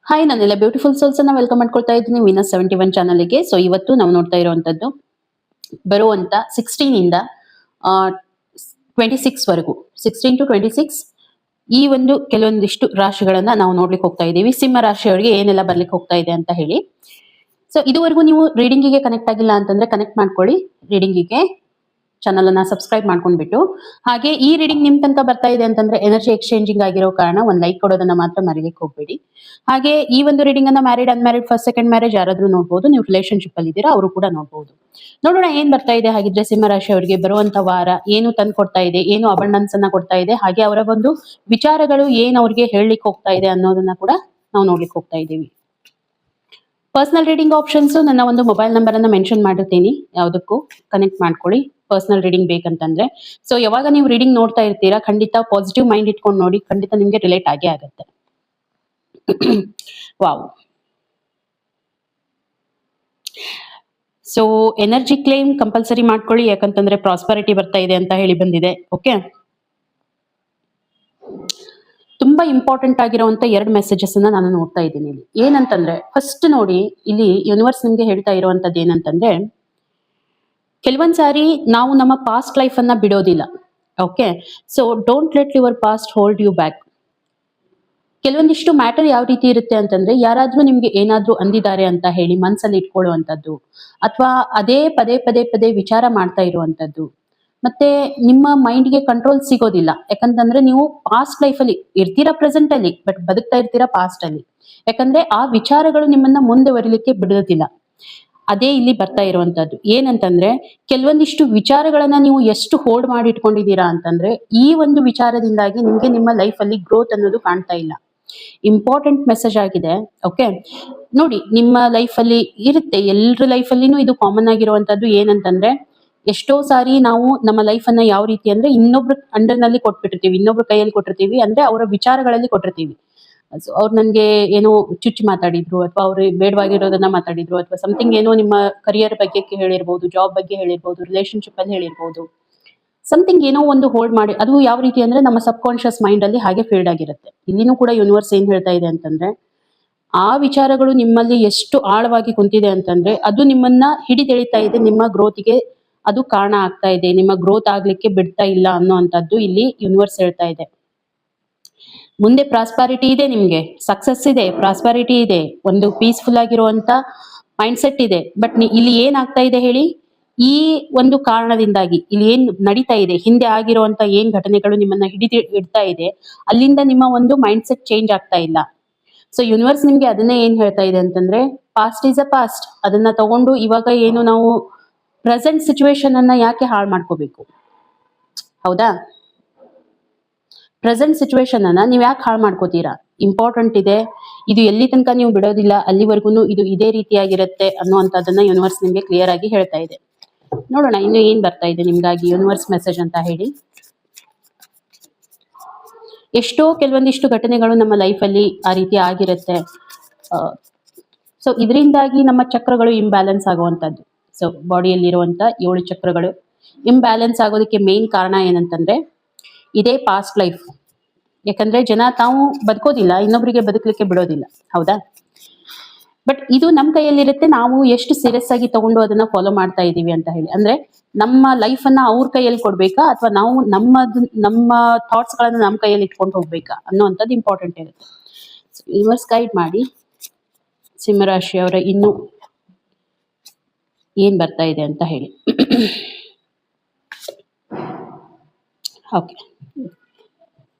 Hi, ನಾನೆಲ್ಲ beautiful souls ಅನ್ನ welcome ಮಾಡ್ಕೊಳ್ತಾ ಇದ್ದೀನಿ ವಿನಸ್ 71 ಚಾನಲ್ಗೆ. ಸೊ ಇವತ್ತು ನಾವು ನೋಡ್ತಾ ಇರುವಂತದ್ದು ಬರುವಂತ 16 ಇಂದ 26 ವರೆಗೂ, 16 ಟು 26 ಈ ಒಂದು ಕೆಲವೊಂದಿಷ್ಟು ರಾಶಿಗಳನ್ನ ನಾವು ನೋಡ್ಲಿಕ್ಕೆ ಹೋಗ್ತಾ ಇದ್ದೀವಿ. ಸಿಂಹ ರಾಶಿಯವರಿಗೆ ಏನೆಲ್ಲ ಬರ್ಲಿಕ್ಕೆ ಹೋಗ್ತಾ ಇದೆ ಅಂತ ಹೇಳಿ. ಸೊ ಇದುವರೆಗೂ ನೀವು ರೀಡಿಂಗಿಗೆ ಕನೆಕ್ಟ್ ಆಗಿಲ್ಲ ಅಂತಂದ್ರೆ ಕನೆಕ್ಟ್ ಮಾಡ್ಕೊಳ್ಳಿ ರೀಡಿಂಗಿಗೆ, ಚಾನಲ್ ಅನ್ನ ಸಬ್ಸ್ಕ್ರೈಬ್ ಮಾಡ್ಕೊಂಡ್ಬಿಟ್ಟು. ಹಾಗೆ ಈ ರೀಡಿಂಗ್ ನಿಮ್ ತನಕ ಬರ್ತಾ ಇದೆ ಅಂತಂದ್ರೆ ಎನರ್ಜಿ ಎಕ್ಸ್ಚೇಂಜಿಂಗ್ ಆಗಿರೋ ಕಾರಣ ಒಂದ್ ಲೈಕ್ ಕೊಡೋದನ್ನ ಮಾತ್ರ ಮರೀಲಿಕ್ಕೆ ಹೋಗ್ಬೇಡಿ. ಹಾಗೆ ಈ ಒಂದು ರೀಡಿಂಗ್ ಅನ್ನ married unmarried first second marriage ಯಾರಾದ್ರೂ ನೋಡಬಹುದು, ನೀವು ರಿಲೇಶನ್ಶಿಪ್ ಅಲ್ಲಿ ಇದ್ದೀರಾ ಅವರು ಕೂಡ ನೋಡಬಹುದು. ನೋಡೋಣ ಏನ್ ಬರ್ತಾ ಇದೆ ಹಾಗಿದ್ರೆ ಸಿಂಹ ರಾಶಿ ಅವರಿಗೆ ಬರುವಂತ ವಾರ ಏನು ತಂದು ಕೊಡ್ತಾ ಇದೆ, ಏನು ಅಬಂಡೆನ್ಸ್ ಅನ್ನ ಕೊಡ್ತಾ ಇದೆ, ಹಾಗೆ ಅವರ ಒಂದು ವಿಚಾರಗಳು ಏನ್ ಅವ್ರಿಗೆ ಹೇಳಲಿಕ್ಕೆ ಹೋಗ್ತಾ ಇದೆ ಅನ್ನೋದನ್ನ ಕೂಡ ನಾವು ನೋಡ್ಲಿಕ್ಕೆ ಹೋಗ್ತಾ ಇದ್ದೀವಿ. ಪರ್ಸನಲ್ ರೀಡಿಂಗ್ ಆಪ್ಷನ್ಸ್ ನನ್ನ ಒಂದು ಮೊಬೈಲ್ ನಂಬರ್ ಅನ್ನ ಮೆನ್ಷನ್ ಮಾಡಿರ್ತೀನಿ, ಯಾವುದಕ್ಕೂ ಕನೆಕ್ಟ್ ಮಾಡ್ಕೊಳ್ಳಿ ಪರ್ಸನಲ್ ರೀಡಿಂಗ್ ಬೇಕಂತಂದ್ರೆ. ಸೊ ಯಾವಾಗ ನೀವು ರೀಡಿಂಗ್ ನೋಡ್ತಾ ಇರ್ತೀರಾ ಖಂಡಿತ ಪಾಸಿಟಿವ್ ಮೈಂಡ್ ಇಟ್ಕೊಂಡು ನೋಡಿ, ಖಂಡಿತ ನಿಮ್ಗೆ ರಿಲೇಟ್ ಆಗೇ ಆಗುತ್ತೆ. Wow. So energy claim compulsory ಮಾಡ್ಕೊಳ್ಳಿ, ಯಾಕಂತಂದ್ರೆ ಪ್ರಾಸ್ಪರಿಟಿ ಬರ್ತಾ ಇದೆ ಅಂತ ಹೇಳಿ ಬಂದಿದೆ. ಓಕೆ, ತುಂಬಾ ಇಂಪಾರ್ಟೆಂಟ್ ಆಗಿರುವಂತ ಎರಡು ಮೆಸೇಜಸ್ ಅನ್ನ ನಾನು ನೋಡ್ತಾ ಇದ್ದೀನಿ ಇಲ್ಲಿ. ಏನಂತಂದ್ರೆ ಫಸ್ಟ್ ನೋಡಿ, ಇಲ್ಲಿ ಯೂನಿವರ್ಸ್ ನಿಮ್ಗೆ ಹೇಳ್ತಾ ಇರುವಂತದ್ದು ಏನಂತಂದ್ರೆ, ಕೆಲವೊಂದ್ ಸಾರಿ ನಾವು ನಮ್ಮ ಪಾಸ್ಟ್ ಲೈಫ್ ಅನ್ನ ಬಿಡೋದಿಲ್ಲ. Okay, so don't let your past hold you back. ಕೆಲವೊಂದಿಷ್ಟು ಮ್ಯಾಟರ್ ಯಾವ ರೀತಿ ಇರುತ್ತೆ ಅಂತಂದ್ರೆ, ಯಾರಾದ್ರೂ ನಿಮ್ಗೆ ಏನಾದ್ರೂ ಅಂದಿದ್ದಾರೆ ಅಂತ ಹೇಳಿ ಮನ್ಸಲ್ಲಿ ಇಟ್ಕೊಳ್ಳುವಂಥದ್ದು, ಅಥವಾ ಅದೇ ಪದೇ ಪದೇ ಪದೇ ವಿಚಾರ ಮಾಡ್ತಾ ಇರುವಂತದ್ದು, ಮತ್ತೆ ನಿಮ್ಮ ಮೈಂಡ್ಗೆ ಕಂಟ್ರೋಲ್ ಸಿಗೋದಿಲ್ಲ. ಯಾಕಂತಂದ್ರೆ ನೀವು ಪಾಸ್ಟ್ ಲೈಫ್ ಅಲ್ಲಿ ಇರ್ತೀರಾ, ಪ್ರೆಸೆಂಟ್ ಅಲ್ಲಿ, ಬಟ್ ಬದುಕ್ತಾ ಇರ್ತೀರಾ ಪಾಸ್ಟ್ ಅಲ್ಲಿ. ಯಾಕಂದ್ರೆ ಆ ವಿಚಾರಗಳು ನಿಮ್ಮನ್ನ ಮುಂದುವರಿಲಿಕ್ಕೆ ಬಿಡೋದಿಲ್ಲ. ಅದೇ ಇಲ್ಲಿ ಬರ್ತಾ ಇರುವಂತದ್ದು. ಏನಂತಂದ್ರೆ ಕೆಲವೊಂದಿಷ್ಟು ವಿಚಾರಗಳನ್ನ ನೀವು ಎಷ್ಟು ಹೋಲ್ಡ್ ಮಾಡಿ ಇಟ್ಕೊಂಡಿದ್ದೀರಾ ಅಂತಂದ್ರೆ, ಈ ಒಂದು ವಿಚಾರದಿಂದಾಗಿ ನಿಮ್ಗೆ ನಿಮ್ಮ ಲೈಫ್ ಅಲ್ಲಿ ಗ್ರೋತ್ ಅನ್ನೋದು ಕಾಣ್ತಾ ಇಲ್ಲ. ಇಂಪಾರ್ಟೆಂಟ್ ಮೆಸೇಜ್ ಆಗಿದೆ. ಓಕೆ, ನೋಡಿ ನಿಮ್ಮ ಲೈಫ್ ಅಲ್ಲಿ ಇರುತ್ತೆ, ಎಲ್ಲರ ಲೈಫ್ ಅಲ್ಲಿನೂ ಇದು ಕಾಮನ್ ಆಗಿರುವಂತದ್ದು. ಏನಂತಂದ್ರೆ ಎಷ್ಟೋ ಸಾರಿ ನಾವು ನಮ್ಮ ಲೈಫ್ ಅನ್ನ ಯಾವ ರೀತಿ ಅಂದ್ರೆ ಇನ್ನೊಬ್ರ ಅಂಡರ್ ನಲ್ಲಿ ಕೊಟ್ಬಿಟ್ಟಿರ್ತೀವಿ, ಇನ್ನೊಬ್ರ ಕೈಯಲ್ಲಿ ಕೊಟ್ಟಿರ್ತೀವಿ, ಅಂದ್ರೆ ಅವರ ವಿಚಾರಗಳಲ್ಲಿ ಕೊಟ್ಟಿರ್ತೀವಿ. ಅವ್ರು ನನ್ಗೆ ಏನೋ ಚುಚ್ಚಿ ಮಾತಾಡಿದ್ರು, ಅಥವಾ ಅವ್ರು ಬೇಡವಾಗಿರೋದನ್ನ ಮಾತಾಡಿದ್ರು, ಅಥವಾ ಸಮಥಿಂಗ್ ಏನೋ ನಿಮ್ಮ ಕರಿಯರ್ ಬಗ್ಗೆ ಹೇಳಿರ್ಬೋದು, ಜಾಬ್ ಬಗ್ಗೆ ಹೇಳಿರ್ಬೋದು, ರಿಲೇಶನ್ಶಿಪ್ ಅಲ್ಲಿ ಹೇಳಿರ್ಬೋದು, ಸಮಥಿಂಗ್ ಏನೋ ಒಂದು ಹೋಲ್ಡ್ ಮಾಡಿ. ಅದು ಯಾವ ರೀತಿ ಅಂದ್ರೆ ನಮ್ಮ ಸಬ್ ಕಾನ್ಶಿಯಸ್ ಮೈಂಡ್ ಅಲ್ಲಿ ಹಾಗೆ ಫೀಲ್ಡ್ ಆಗಿರುತ್ತೆ. ಇಲ್ಲಿನೂ ಕೂಡ ಯೂನಿವರ್ಸ್ ಏನ್ ಹೇಳ್ತಾ ಇದೆ ಅಂತಂದ್ರೆ, ಆ ವಿಚಾರಗಳು ನಿಮ್ಮಲ್ಲಿ ಎಷ್ಟು ಆಳವಾಗಿ ಕುಂತಿದೆ ಅಂತಂದ್ರೆ ಅದು ನಿಮ್ಮನ್ನ ಹಿಡಿದೆಳಿತಾ ಇದೆ, ನಿಮ್ಮ ಗ್ರೋತ್ಗೆ ಅದು ಕಾರಣ ಆಗ್ತಾ ಇದೆ, ನಿಮ್ಮ ಗ್ರೋತ್ ಆಗ್ಲಿಕ್ಕೆ ಬಿಡ್ತಾ ಇಲ್ಲ ಅನ್ನೋ ಅಂತದ್ದು ಇಲ್ಲಿ ಯೂನಿವರ್ಸ್ ಹೇಳ್ತಾ ಇದೆ. ಮುಂದೆ ಪ್ರಾಸ್ಪಾರಿಟಿ ಇದೆ, ನಿಮ್ಗೆ ಸಕ್ಸಸ್ ಇದೆ, ಪ್ರಾಸ್ಪಾರಿಟಿ ಇದೆ, ಒಂದು ಪೀಸ್ಫುಲ್ ಆಗಿರುವಂತ ಮೈಂಡ್ ಸೆಟ್ ಇದೆ. ಬಟ್ ಇಲ್ಲಿ ಏನಾಗ್ತಾ ಇದೆ ಹೇಳಿ, ಈ ಒಂದು ಕಾರಣದಿಂದಾಗಿ ಇಲ್ಲಿ ಏನ್ ನಡೀತಾ ಇದೆ, ಹಿಂದೆ ಆಗಿರುವಂತ ಏನ್ ಘಟನೆಗಳು ನಿಮ್ಮನ್ನ ಇಡ್ತಾ ಇದೆ, ಅಲ್ಲಿಂದ ನಿಮ್ಮ ಒಂದು ಮೈಂಡ್ ಸೆಟ್ ಚೇಂಜ್ ಆಗ್ತಾ ಇಲ್ಲ. ಸೊ ಯೂನಿವರ್ಸ್ ನಿಮ್ಗೆ ಅದನ್ನೇ ಏನ್ ಹೇಳ್ತಾ ಇದೆ ಅಂತಂದ್ರೆ, ಪಾಸ್ಟ್ ಈಸ್ ಅ ಪಾಸ್ಟ್. ಅದನ್ನ ತಗೊಂಡು ಇವಾಗ ಏನು ನಾವು ಪ್ರೆಸೆಂಟ್ ಸಿಚುವೇಶನ್ ಅನ್ನ ಯಾಕೆ ಹಾಳು ಮಾಡ್ಕೋಬೇಕು, ಹೌದಾ? ಪ್ರೆಸೆಂಟ್ ಸಿಚುವೇಶನ್ ಅನ್ನ ನೀವು ಯಾಕೆ ಹಾಳು ಮಾಡ್ಕೋತೀರಾ? ಇಂಪಾರ್ಟೆಂಟ್ ಇದೆ, ಇದು ಎಲ್ಲಿ ತನಕ ನೀವು ಬಿಡೋದಿಲ್ಲ ಅಲ್ಲಿವರೆಗೂ ಇದು ಇದೇ ರೀತಿಯಾಗಿರುತ್ತೆ ಅನ್ನುವಂಥದ್ದನ್ನ ಯೂನಿವರ್ಸ್ ನಿಮ್ಗೆ ಕ್ಲಿಯರ್ ಆಗಿ ಹೇಳ್ತಾ ಇದೆ. ನೋಡೋಣ ಇನ್ನು ಏನ್ ಬರ್ತಾ ಇದೆ ನಿಮ್ಗಾಗಿ ಯೂನಿವರ್ಸ್ ಮೆಸೇಜ್ ಅಂತ ಹೇಳಿ. ಎಷ್ಟೋ ಕೆಲವೊಂದಿಷ್ಟು ಘಟನೆಗಳು ನಮ್ಮ ಲೈಫಲ್ಲಿ ಆ ರೀತಿ ಆಗಿರುತ್ತೆ. ಸೊ ಇದರಿಂದಾಗಿ ನಮ್ಮ ಚಕ್ರಗಳು ಇಂಬ್ಯಾಲೆನ್ಸ್ ಆಗುವಂಥದ್ದು. ಸೊ ಬಾಡಿಯಲ್ಲಿರುವಂತ 7 ಚಕ್ರಗಳು ಇಂಬ್ಯಾಲೆನ್ಸ್ ಆಗೋದಕ್ಕೆ ಮೇನ್ ಕಾರಣ ಏನಂತಂದ್ರೆ ಇದೇ ಪಾಸ್ಟ್ ಲೈಫ್. ಯಾಕಂದ್ರೆ ಜನ ತಾವು ಬದುಕೋದಿಲ್ಲ, ಇನ್ನೊಬ್ಬರಿಗೆ ಬದುಕಲಿಕ್ಕೆ ಬಿಡೋದಿಲ್ಲ, ಹೌದಾ? ಬಟ್ ಇದು ನಮ್ಮ ಕೈಯಲ್ಲಿರುತ್ತೆ, ನಾವು ಎಷ್ಟು ಸೀರಿಯಸ್ ಆಗಿ ತಗೊಂಡು ಅದನ್ನ ಫಾಲೋ ಮಾಡ್ತಾ ಇದೀವಿ ಅಂತ ಹೇಳಿ. ಅಂದ್ರೆ ನಮ್ಮ ಲೈಫ್ ಅನ್ನ ಅವ್ರ ಕೈಯಲ್ಲಿ ಕೊಡ್ಬೇಕಾ, ಅಥವಾ ನಾವು ನಮ್ಮ ಥಾಟ್ಸ್ ಗಳನ್ನ ನಮ್ಮ ಕೈಯಲ್ಲಿ ಇಟ್ಕೊಂಡು ಹೋಗ್ಬೇಕಾ ಅನ್ನೋಂಥದ್ದು ಇಂಪಾರ್ಟೆಂಟ್ ಇರುತ್ತೆ. ಯೂನಿವರ್ಸ್ ಗೈಡ್ ಮಾಡಿ ಸಿಂಹರಾಶಿಯವರ ಇನ್ನು ಏನ್ ಬರ್ತಾ ಇದೆ ಅಂತ ಹೇಳಿ. ಓಕೆ,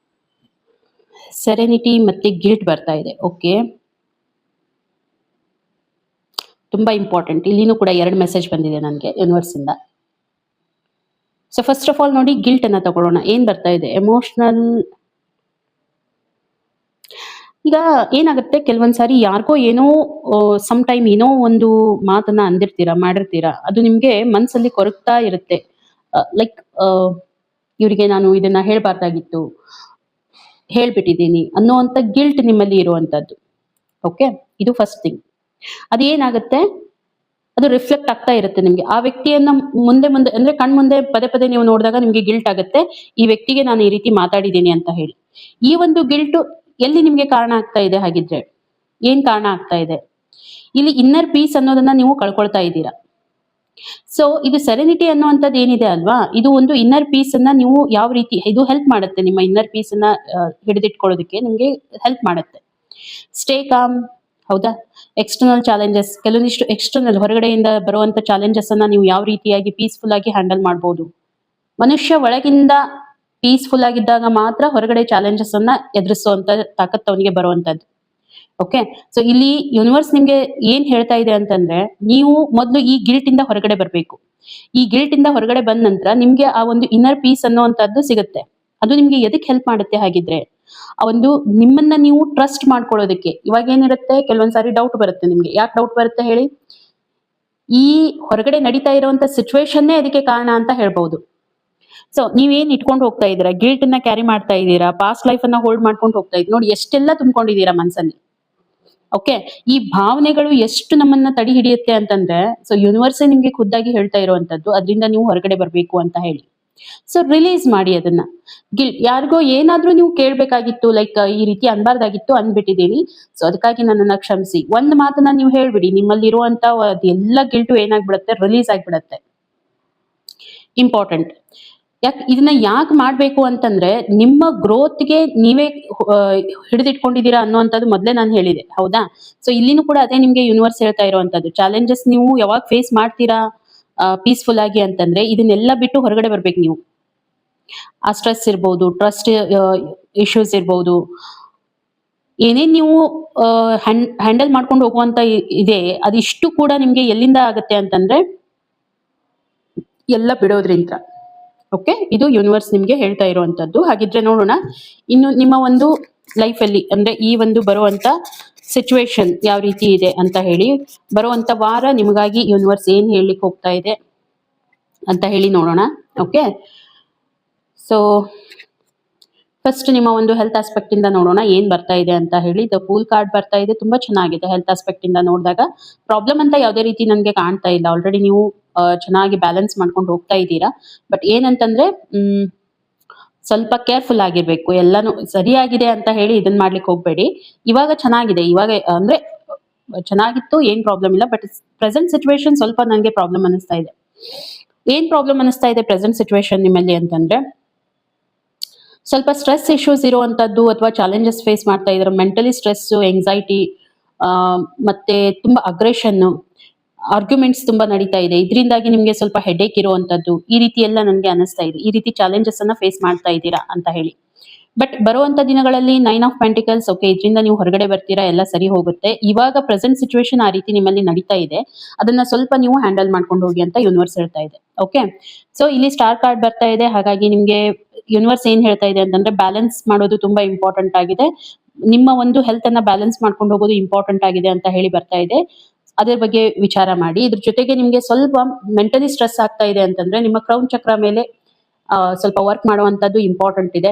ಸೆರೆನಿಟಿ ಮತ್ತೆ ಗಿಲ್ಟ್ ಬರ್ತಾ ಇದೆ. ಓಕೆ, ತುಂಬಾ ಇಂಪಾರ್ಟೆಂಟ್. ಇಲ್ಲಿನೂ ಕೂಡ 2 ಮೆಸೇಜ್ ಬಂದಿದೆ ನನಗೆ ಯೂನಿವರ್ಸ್ ಇಂದ. ಸೊ ಫಸ್ಟ್ ಆಫ್ ಆಲ್ ನೋಡಿ, ಗಿಲ್ಟ್ ಅನ್ನ ತಗೊಳ್ಳೋಣ. ಏನ್ ಬರ್ತಾ ಇದೆ? ಎಮೋಷನಲ್. ಈಗ ಏನಾಗುತ್ತೆ, ಕೆಲವೊಂದ್ಸಾರಿ ಯಾರಿಗೋ ಏನೋ ಸಮ್ ಟೈಮ್ ಏನೋ ಒಂದು ಮಾತನ್ನ ಅಂದಿರ್ತೀರಾ, ಮಾಡಿರ್ತೀರಾ, ಅದು ನಿಮ್ಗೆ ಮನ್ಸಲ್ಲಿ ಕೊರಗ್ತಾ ಇರುತ್ತೆ. ಲೈಕ್ ಇವರಿಗೆ ನಾನು ಇದನ್ನ ಹೇಳ್ಬಾರ್ದಾಗಿತ್ತು, ಹೇಳ್ಬಿಟ್ಟಿದ್ದೀನಿ ಅನ್ನೋಂಥ ಗಿಲ್ಟ್ ನಿಮ್ಮಲ್ಲಿ ಇರುವಂತದ್ದು. ಓಕೆ, ಇದು ಫಸ್ಟ್ ಥಿಂಗ್. ಅದೇನಾಗುತ್ತೆ, ಅದು ರಿಫ್ಲೆಕ್ಟ್ ಆಗ್ತಾ ಇರುತ್ತೆ ನಿಮ್ಗೆ. ಆ ವ್ಯಕ್ತಿಯನ್ನ ಮುಂದೆ ಅಂದ್ರೆ ಕಣ್ಮುಂದೆ ಪದೇ ಪದೇ ನೀವು ನೋಡಿದಾಗ ನಿಮ್ಗೆ ಗಿಲ್ಟ್ ಆಗುತ್ತೆ, ಈ ವ್ಯಕ್ತಿಗೆ ನಾನು ಈ ರೀತಿ ಮಾತಾಡಿದ್ದೀನಿ ಅಂತ ಹೇಳಿ. ಈ ಒಂದು ಗಿಲ್ಟ್ ಎಲ್ಲಿ ನಿಮ್ಗೆ ಕಾರಣ ಆಗ್ತಾ ಇದೆ ಹಾಗಿದ್ರೆ? ಏನ್ ಕಾರಣ ಆಗ್ತಾ ಇದೆ? ಇಲ್ಲಿ ಇನ್ನರ್ ಪೀಸ್ ಅನ್ನೋದನ್ನ ನೀವು ಕಳ್ಕೊಳ್ತಾ ಇದ್ದೀರಾ. ಸೊ ಇದು ಸೆರೆನಿಟಿ ಅನ್ನುವಂಥದ್ದು ಏನಿದೆ ಅಲ್ವಾ, ಇದು ಒಂದು ಇನ್ನರ್ ಪೀಸ್ ಅನ್ನ ನೀವು ಯಾವ ರೀತಿ ಇದು ಹೆಲ್ಪ್ ಮಾಡುತ್ತೆ, ನಿಮ್ಮ ಇನ್ನರ್ ಪೀಸ್ ಅನ್ನ ಹಿಡಿದಿಟ್ಕೊಳ್ಳೋದಕ್ಕೆ ನಿಮ್ಗೆ ಹೆಲ್ಪ್ ಮಾಡುತ್ತೆ. ಸ್ಟೇ ಕಾಮ್, ಹೌದಾ? ಎಕ್ಸ್ಟರ್ನಲ್ ಚಾಲೆಂಜಸ್, ಕೆಲವೊಂದಿಷ್ಟು ಎಕ್ಸ್ಟರ್ನಲ್ ಹೊರಗಡೆಯಿಂದ ಬರುವಂತ ಚಾಲೆಂಜಸ್ ಅನ್ನ ನೀವು ಯಾವ ರೀತಿಯಾಗಿ ಪೀಸ್ಫುಲ್ ಆಗಿ ಹ್ಯಾಂಡಲ್ ಮಾಡ್ಬೋದು. ಮನುಷ್ಯ ಒಳಗಿಂದ ಪೀಸ್ಫುಲ್ ಆಗಿದ್ದಾಗ ಮಾತ್ರ ಹೊರಗಡೆ ಚಾಲೆಂಜಸ್ ಅನ್ನ ಎದುರಿಸುವಂತ ತಾಕತ್ತು ಅವನಿಗೆ ಬರುವಂತದ್ದು. ಓಕೆ, ಸೊ ಇಲ್ಲಿ ಯೂನಿವರ್ಸ್ ನಿಮ್ಗೆ ಏನ್ ಹೇಳ್ತಾ ಇದೆ ಅಂತಂದ್ರೆ, ನೀವು ಮೊದಲು ಈ ಗಿಲ್ಟ್ ಇಂದ ಹೊರಗಡೆ ಬರಬೇಕು. ಈ ಗಿಲ್ಟ್ ಇಂದ ಹೊರಗಡೆ ಬಂದ ನಂತರ ನಿಮ್ಗೆ ಆ ಒಂದು ಇನ್ನರ್ ಪೀಸ್ ಅನ್ನುವಂಥದ್ದು ಸಿಗುತ್ತೆ. ಅದು ನಿಮ್ಗೆ ಎದಕ್ಕೆ ಹೆಲ್ಪ್ ಮಾಡುತ್ತೆ ಹಾಗಿದ್ರೆ? ಆ ಒಂದು ನಿಮ್ಮನ್ನ ನೀವು ಟ್ರಸ್ಟ್ ಮಾಡ್ಕೊಳ್ಳೋದಕ್ಕೆ. ಇವಾಗ ಏನಿರುತ್ತೆ, ಕೆಲವೊಂದ್ಸಾರಿ ಡೌಟ್ ಬರುತ್ತೆ ನಿಮ್ಗೆ. ಯಾಕೆ ಡೌಟ್ ಬರುತ್ತೆ ಹೇಳಿ? ಈ ಹೊರಗಡೆ ನಡೀತಾ ಇರುವಂತ ಸಿಚುವೇಶನ್ನೇ ಅದಕ್ಕೆ ಕಾರಣ ಅಂತ ಹೇಳ್ಬಹುದು. ಸೊ ನೀವೇನ್ ಇಟ್ಕೊಂಡು ಹೋಗ್ತಾ ಇದ್ದೀರಾ, ಗಿಲ್ಟ್ ಅನ್ನ ಕ್ಯಾರಿ ಮಾಡ್ತಾ ಇದ್ದೀರಾ, ಪಾಸ್ಟ್ ಲೈಫ್ ಅನ್ನ ಹೋಲ್ಡ್ ಮಾಡ್ಕೊಂಡು ಹೋಗ್ತಾ ಇದ್ದೀರಾ, ನೋಡಿ ಎಷ್ಟೆಲ್ಲ ತುಂಬಿಕೊಂಡಿದ್ದೀರಾ ಮನ್ಸಲ್ಲಿ. ಓಕೆ, ಈ ಭಾವನೆಗಳು ಎಷ್ಟು ನಮ್ಮನ್ನ ತಡಿ ಹಿಡಿಯುತ್ತೆ ಅಂತಂದ್ರೆ, ಸೊ ಯೂನಿವರ್ಸೇ ನಿಮ್ಗೆ ಖುದ್ದಾಗಿ ಹೇಳ್ತಾ ಇರುವಂತದ್ದು ಅದರಿಂದ ನೀವು ಹೊರಗಡೆ ಬರ್ಬೇಕು ಅಂತ ಹೇಳಿ. ಸೊ ರಿಲೀಸ್ ಮಾಡಿ ಅದನ್ನ. ಯಾರಿಗೋ ಏನಾದ್ರೂ ನೀವು ಕೇಳ್ಬೇಕಾಗಿತ್ತು, ಲೈಕ್ ಈ ರೀತಿ ಅನ್ಬಾರ್ದಾಗಿತ್ತು, ಅಂದ್ಬಿಟ್ಟಿದ್ದೀರಿ, ಸೊ ಅದಕ್ಕಾಗಿ ನನ್ನನ್ನ ಕ್ಷಮಿಸಿ, ಒಂದ್ ಮಾತನ್ನ ನೀವು ಹೇಳ್ಬಿಡಿ. ನಿಮ್ಮಲ್ಲಿರುವಂತ ಎಲ್ಲ ಗಿಲ್ಟು ಏನಾಗ್ಬಿಡುತ್ತೆ, ರಿಲೀಸ್ ಆಗ್ಬಿಡತ್ತೆ. ಇಂಪಾರ್ಟೆಂಟ್. ಇದನ್ನ ಯಾಕೆ ಮಾಡ್ಬೇಕು ಅಂತಂದ್ರೆ, ನಿಮ್ಮ ಗ್ರೋತ್ಗೆ ನೀವೇ ಹಿಡಿದಿಟ್ಕೊಂಡಿದ್ದೀರಾ ಅನ್ನುವಂಥದ್ದು ಮೊದಲೇ ನಾನು ಹೇಳಿದೆ, ಹೌದಾ? ಸೊ ಇಲ್ಲಿನೂ ಕೂಡ ಅದೇ ನಿಮ್ಗೆ ಯೂನಿವರ್ಸ್ ಹೇಳ್ತಾ ಇರುವಂತದ್ದು. ಚಾಲೆಂಜಸ್ ನೀವು ಯಾವಾಗ ಫೇಸ್ ಮಾಡ್ತೀರಾ ಪೀಸ್ಫುಲ್ ಆಗಿ ಅಂತಂದ್ರೆ, ಇದನ್ನೆಲ್ಲ ಬಿಟ್ಟು ಹೊರಗಡೆ ಬರ್ಬೇಕು ನೀವು. ಆ ಸ್ಟ್ರೆಸ್ ಇರ್ಬೋದು, ಟ್ರಸ್ಟ್ ಇಶ್ಯೂಸ್ ಇರ್ಬೋದು, ಏನೇನ್ ನೀವು ಹ್ಯಾಂಡಲ್ ಮಾಡ್ಕೊಂಡು ಹೋಗುವಂತ ಇದೆ, ಅದಿಷ್ಟು ಕೂಡ ನಿಮ್ಗೆ ಎಲ್ಲಿಂದ ಆಗುತ್ತೆ ಅಂತಂದ್ರೆ, ಎಲ್ಲ ಬಿಡೋದ್ರಿಂದ. ಓಕೆ, ಇದು ಯೂನಿವರ್ಸ್ ನಿಮ್ಗೆ ಹೇಳ್ತಾ ಇರುವಂತದ್ದು. ಹಾಗಿದ್ರೆ ನೋಡೋಣ ಇನ್ನು ನಿಮ್ಮ ಒಂದು ಲೈಫ್ ಅಲ್ಲಿ, ಅಂದ್ರೆ ಈ ಒಂದು ಬರುವಂತ ಸಿಚುವೇಶನ್ ಯಾವ ರೀತಿ ಇದೆ ಅಂತ ಹೇಳಿ, ಬರುವಂತ ವಾರ ನಿಮಗಾಗಿ ಯೂನಿವರ್ಸ್ ಏನ್ ಹೇಳಲಿಕ್ಕೆ ಹೋಗ್ತಾ ಇದೆ ಅಂತ ಹೇಳಿ ನೋಡೋಣ. ಓಕೆ, ಸೊ ಫಸ್ಟ್ ನಿಮ್ಮ ಒಂದು ಹೆಲ್ತ್ ಆಸ್ಪೆಕ್ಟ್ ಇಂದ ನೋಡೋಣ ಏನ್ ಬರ್ತಾ ಇದೆ ಅಂತ ಹೇಳಿ. ದ ಫೂಲ್ ಕಾರ್ಡ್ ಬರ್ತಾ ಇದೆ, ತುಂಬಾ ಚೆನ್ನಾಗಿದೆ. ಹೆಲ್ತ್ ಆಸ್ಪೆಕ್ಟ್ ಇಂದ ನೋಡಿದಾಗ ಪ್ರಾಬ್ಲಮ್ ಅಂತ ಯಾವುದೇ ರೀತಿ ನನಗೆ ಕಾಣ್ತಾ ಇಲ್ಲ. ಆಲ್ರೆಡಿ ನೀವು ಚೆನ್ನಾಗಿ ಬ್ಯಾಲೆನ್ಸ್ ಮಾಡ್ಕೊಂಡು ಹೋಗ್ತಾ ಇದ್ದೀರಾ. ಬಟ್ ಏನಂತಂದ್ರೆ ಸ್ವಲ್ಪ ಕೇರ್ಫುಲ್ ಆಗಿರ್ಬೇಕು. ಎಲ್ಲಾನು ಸರಿಯಾಗಿದೆ ಅಂತ ಹೇಳಿ ಇದನ್ನ ಮಾಡ್ಲಿಕ್ಕೆ ಹೋಗ್ಬೇಡಿ. ಇವಾಗ ಚೆನ್ನಾಗಿದೆ, ಇವಾಗ ಅಂದ್ರೆ ಚೆನ್ನಾಗಿತ್ತು, ಏನ್ ಪ್ರಾಬ್ಲಮ್ ಇಲ್ಲ. ಬಟ್ ಪ್ರೆಸೆಂಟ್ ಸಿಚುವೇಶನ್ ಸ್ವಲ್ಪ ನನಗೆ ಪ್ರಾಬ್ಲಮ್ ಅನಿಸ್ತಾ ಇದೆ. ಏನ್ ಪ್ರಾಬ್ಲಮ್ ಅನಿಸ್ತಾ ಇದೆ ಪ್ರೆಸೆಂಟ್ ಸಿಚುವೇಶನ್ ನಿಮ್ಮಲ್ಲಿ ಅಂತಂದ್ರೆ, ಸ್ವಲ್ಪ ಸ್ಟ್ರೆಸ್ ಇಶ್ಯೂಸ್ ಇರುವಂತದ್ದು ಅಥವಾ ಚಾಲೆಂಜಸ್ ಫೇಸ್ ಮಾಡ್ತಾ ಇದ್ದಾರೆ. ಮೆಂಟಲಿ ಸ್ಟ್ರೆಸ್, ಎಂಗ್ಸೈಟಿ, ಮತ್ತೆ ತುಂಬಾ ಅಗ್ರೆಷನ್, ಆರ್ಗ್ಯುಮೆಂಟ್ಸ್ ತುಂಬಾ ನಡೀತಾ ಇದೆ. ಇದರಿಂದಾಗಿ ನಿಮ್ಗೆ ಸ್ವಲ್ಪ ಹೆಡೇಕ್ ಇರುವಂತದ್ದು, ಈ ರೀತಿ ಎಲ್ಲ ನನಗೆ ಅನಿಸ್ತಾ ಇದೆ. ಈ ರೀತಿ ಚಾಲೆಂಜಸ್ ಅನ್ನ ಫೇಸ್ ಮಾಡ್ತಾ ಇದ್ದೀರಾ ಅಂತ ಹೇಳಿ. ಬಟ್ ಬರುವಂತ ದಿನಗಳಲ್ಲಿ 9 ಆಫ್ ಪೆಂಟಿಕಲ್ಸ್, ಓಕೆ, ಇದರಿಂದ ನೀವು ಹೊರಗಡೆ ಬರ್ತೀರಾ, ಎಲ್ಲ ಸರಿ ಹೋಗುತ್ತೆ. ಇವಾಗ ಪ್ರೆಸೆಂಟ್ ಸಿಚುವೇಶನ್ ಆ ರೀತಿ ನಿಮ್ಮಲ್ಲಿ ನಡೀತಾ ಇದೆ, ಅದನ್ನ ಸ್ವಲ್ಪ ನೀವು ಹ್ಯಾಂಡಲ್ ಮಾಡ್ಕೊಂಡು ಹೋಗಿ ಅಂತ ಯೂನಿವರ್ಸ್ ಹೇಳ್ತಾ ಇದೆ. ಓಕೆ, ಸೊ ಇಲ್ಲಿ ಸ್ಟಾರ್ ಕಾರ್ಡ್ ಬರ್ತಾ ಇದೆ. ಹಾಗಾಗಿ ನಿಮ್ಗೆ ಯೂನಿವರ್ಸ್ ಏನ್ ಹೇಳ್ತಾ ಇದೆ ಅಂತಂದ್ರೆ, ಬ್ಯಾಲೆನ್ಸ್ ಮಾಡೋದು ತುಂಬಾ ಇಂಪಾರ್ಟೆಂಟ್ ಆಗಿದೆ. ನಿಮ್ಮ ಒಂದು ಹೆಲ್ತ್ ಅನ್ನ ಬ್ಯಾಲೆನ್ಸ್ ಮಾಡ್ಕೊಂಡು ಹೋಗೋದು ಇಂಪಾರ್ಟೆಂಟ್ ಆಗಿದೆ ಅಂತ ಹೇಳಿ ಬರ್ತಾ ಇದೆ. ಅದ್ರ ಬಗ್ಗೆ ವಿಚಾರ ಮಾಡಿ. ಇದ್ರ ಜೊತೆಗೆ ನಿಮ್ಗೆ ಸ್ವಲ್ಪ ಮೆಂಟಲಿ ಸ್ಟ್ರೆಸ್ ಆಗ್ತಾ ಇದೆ ಅಂತಂದ್ರೆ, ನಿಮ್ಮ ಕ್ರೌನ್ ಚಕ್ರ ಮೇಲೆ ಸ್ವಲ್ಪ ವರ್ಕ್ ಮಾಡುವಂತದ್ದು ಇಂಪಾರ್ಟೆಂಟ್ ಇದೆ.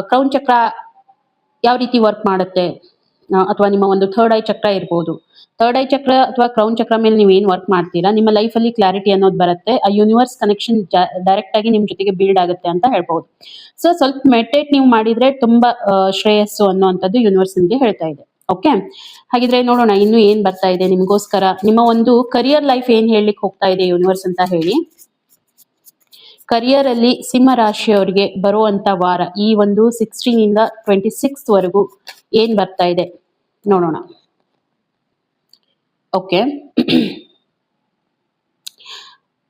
ಕ್ರೌನ್ ಚಕ್ರ ಯಾವ ರೀತಿ ವರ್ಕ್ ಮಾಡುತ್ತೆ, ಅಥವಾ ನಿಮ್ಮ ಒಂದು ಥರ್ಡ್ ಐ ಚಕ್ರ ಇರ್ಬೋದು. ಥರ್ಡ್ ಐ ಚಕ್ರ ಅಥವಾ ಕ್ರೌನ್ ಚಕ್ರ ಮೇಲೆ ನೀವು ಏನ್ ವರ್ಕ್ ಮಾಡ್ತೀರಾ, ನಿಮ್ಮ ಲೈಫ್ ಅಲ್ಲಿ ಕ್ಲಾರಿಟಿ ಅನ್ನೋದು ಬರುತ್ತೆ. ಆ ಯೂನಿವರ್ಸ್ ಕನೆಕ್ಷನ್ ಡೈರೆಕ್ಟ್ ಆಗಿ ನಿಮ್ ಜೊತೆಗೆ ಬಿಲ್ಡ್ ಆಗುತ್ತೆ ಅಂತ ಹೇಳ್ಬಹುದು. ಸೊ ಸ್ವಲ್ಪ ಮೆಡಿಟೇಟ್ ನೀವು ಮಾಡಿದ್ರೆ ತುಂಬಾ ಶ್ರೇಯಸ್ಸು ಅನ್ನುವಂಥದ್ದು ಯೂನಿವರ್ಸ್ ನಿಮ್ಗೆ ಹೇಳ್ತಾ ಇದೆ. ಓಕೆ, ಹಾಗಿದ್ರೆ ನೋಡೋಣ ಇನ್ನು ಏನ್ ಬರ್ತಾ ಇದೆ ನಿಮ್ಗೋಸ್ಕರ. ನಿಮ್ಮ ಒಂದು ಕರಿಯರ್ ಲೈಫ್ ಏನ್ ಹೇಳಲಿಕ್ಕೆ ಹೋಗ್ತಾ ಇದೆ ಯೂನಿವರ್ಸ್ ಅಂತ ಹೇಳಿ. ಕರಿಯರ್ ಅಲ್ಲಿ ಸಿಂಹ ರಾಶಿಯವರಿಗೆ ಬರುವಂತ ವಾರ, ಈ ಒಂದು 16 ಇಂದ 26 ವರೆಗೂ ಏನ್ ಬರ್ತಾ ಇದೆ ನೋಡೋಣ. ಓಕೆ,